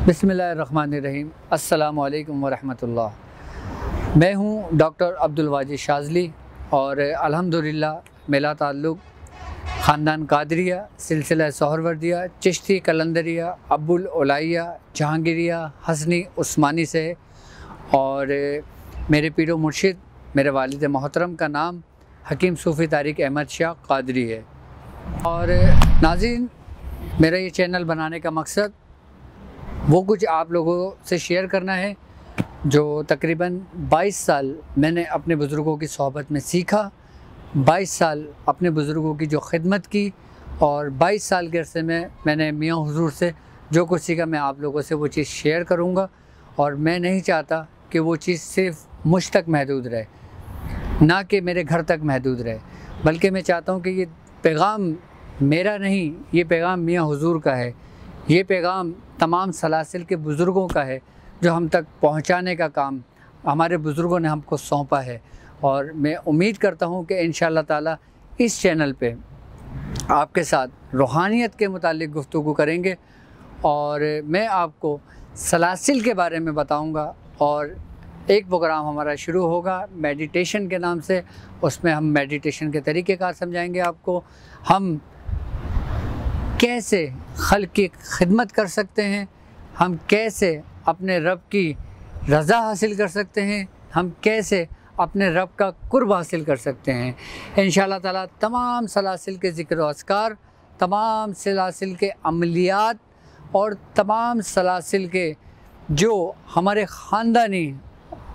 बिस्मिल्लाहिर्रहमानिर्रहीम। अस्सलामुअलैकुम वरहमतुल्लाह। मैं हूँ डॉक्टर अब्दुल वाजिद शाज़ली और अल्हम्दुलिल्लाह मेरा ताल्लुक़ ख़ानदान कादरिया, सिलसिला सोहरवर्दिया, चिश्ती कलंदरिया, अब्बुल ओलाइया, जहांगीरिया, हसनी उस्मानी से है। और मेरे पीरो मुर्शिद मेरे वालिद मोहतरम का नाम हकीम सूफ़ी तारिक अहमद शाह कादरी है। और नाज़रीन, मेरा ये चैनल बनाने का मकसद वो कुछ आप लोगों से शेयर करना है जो तकरीबन 22 साल मैंने अपने बुज़ुर्गों की सोहबत में सीखा, 22 साल अपने बुज़ुर्गों की जो खिदमत की और 22 साल के अरसे में मैंने मियाँ हुज़ूर से जो कुछ सीखा मैं आप लोगों से वो चीज़ शेयर करूँगा। और मैं नहीं चाहता कि वो चीज़ सिर्फ़ मुझ तक महदूद रहे, ना कि मेरे घर तक महदूद रहे, बल्कि मैं चाहता हूँ कि ये पैगाम मेरा नहीं, ये पैगाम मियाँ हुज़ूर का है, ये पैगाम तमाम सलासिल के बुज़ुर्गों का है जो हम तक पहुँचाने का काम हमारे बुज़ुर्गों ने हमको सौंपा है। और मैं उम्मीद करता हूँ कि इंशाअल्लाह ताला इस चैनल पे आपके साथ रूहानियत के मुतालिक गुफ्तगू करेंगे और मैं आपको सलासिल के बारे में बताऊँगा। और एक प्रोग्राम हमारा शुरू होगा मेडिटेशन के नाम से, उसमें हम मेडिटेशन के तरीक़ेकार समझाएंगे आपको, हम कैसे खल्क़ की खिदमत कर सकते हैं, हम कैसे अपने रब की रज़ा हासिल कर सकते हैं, हम कैसे अपने रब का कुर्ब हासिल कर सकते हैं। इंशाअल्लाह ताला तमाम सलासिल के ज़िक्र व अस्कार, तमाम सलासिल के अमलियात और तमाम सलासिल के जो हमारे ख़ानदानी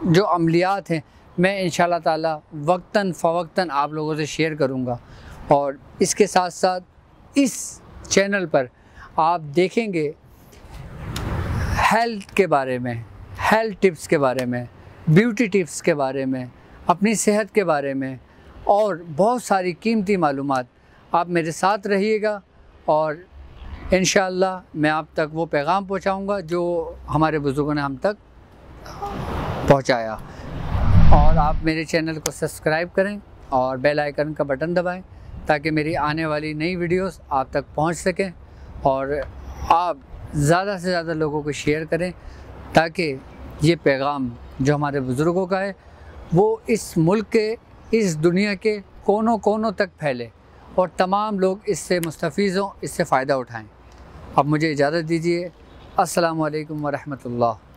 जो अमलियात हैं, मैं इंशाअल्लाह ताला वक्तन फ़वक्तन आप लोगों से शेयर करूँगा। और इसके साथ साथ इस चैनल पर आप देखेंगे हेल्थ के बारे में, हेल्थ टिप्स के बारे में, ब्यूटी टिप्स के बारे में, अपनी सेहत के बारे में और बहुत सारी कीमती मालूमात। आप मेरे साथ रहिएगा और इंशाअल्लाह मैं आप तक वो पैगाम पहुंचाऊंगा जो हमारे बुज़ुर्गों ने हम तक पहुंचाया। और आप मेरे चैनल को सब्सक्राइब करें और बेल आइकन का बटन दबाएं ताकि मेरी आने वाली नई वीडियोस आप तक पहुंच सकें। और आप ज़्यादा से ज़्यादा लोगों को शेयर करें ताकि ये पैगाम जो हमारे बुज़ुर्गों का है वो इस मुल्क के, इस दुनिया के कोनों कोनों तक फैले और तमाम लोग इससे मुस्तफ़ीज़ हों, इससे फ़ायदा उठाएं। अब मुझे इजाज़त दीजिए। अस्सलामु अलैकुम वरहमतुल्लाह।